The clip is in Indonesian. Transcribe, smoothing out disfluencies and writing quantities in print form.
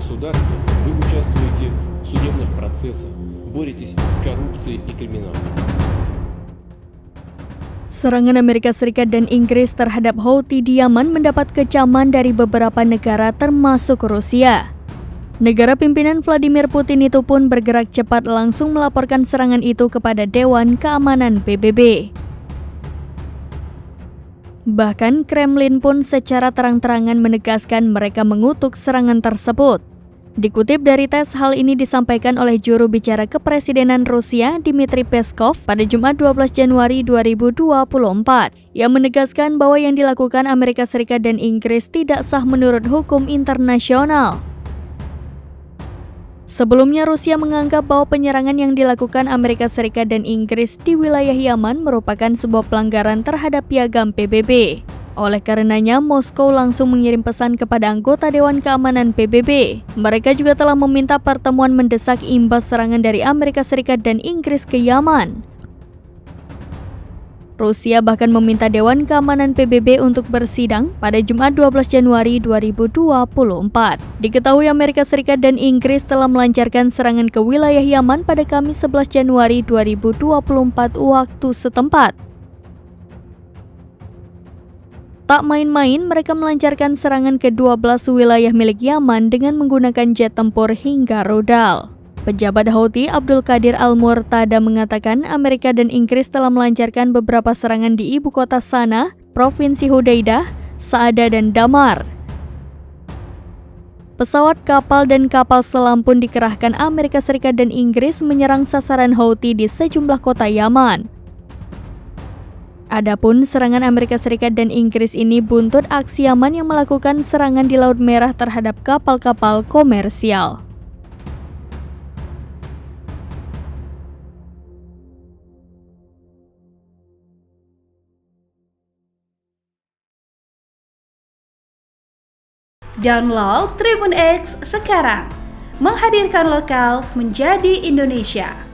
государства вы участвуете в судебных процессах, боретесь с коррупцией и криминалом. Serangan Amerika Serikat dan Inggris terhadap Houthi di Yaman mendapat kecaman dari beberapa negara termasuk Rusia. Negara pimpinan Vladimir Putin itu pun bergerak cepat langsung melaporkan serangan itu kepada Dewan Keamanan PBB. Bahkan Kremlin pun secara terang-terangan menegaskan mereka mengutuk serangan tersebut. Dikutip dari TASS, hal ini disampaikan oleh juru bicara kepresidenan Rusia Dmitry Peskov pada Jumat 12 Januari 2024. Ia menegaskan bahwa yang dilakukan Amerika Serikat dan Inggris tidak sah menurut hukum internasional. Sebelumnya Rusia menganggap bahwa penyerangan yang dilakukan Amerika Serikat dan Inggris di wilayah Yaman merupakan sebuah pelanggaran terhadap piagam PBB. Oleh karenanya, Moskow langsung mengirim pesan kepada anggota Dewan Keamanan PBB. Mereka juga telah meminta pertemuan mendesak imbas serangan dari Amerika Serikat dan Inggris ke Yaman. Rusia bahkan meminta Dewan Keamanan PBB untuk bersidang pada Jumat 12 Januari 2024. Diketahui Amerika Serikat dan Inggris telah melancarkan serangan ke wilayah Yaman pada Kamis 11 Januari 2024 waktu setempat. Tak main-main, mereka melancarkan serangan ke 12 wilayah milik Yaman dengan menggunakan jet tempur hingga rudal. Pejabat Houthi Abdul Qadir Al-Murtada mengatakan Amerika dan Inggris telah melancarkan beberapa serangan di ibu kota Sanaa, Provinsi Hudaidah, Saada, dan Damar. Pesawat, kapal, dan kapal selam pun dikerahkan Amerika Serikat dan Inggris menyerang sasaran Houthi di sejumlah kota Yaman. Adapun serangan Amerika Serikat dan Inggris ini buntut aksi Yaman yang melakukan serangan di Laut Merah terhadap kapal-kapal komersial. Download Tribun X sekarang, menghadirkan lokal menjadi Indonesia.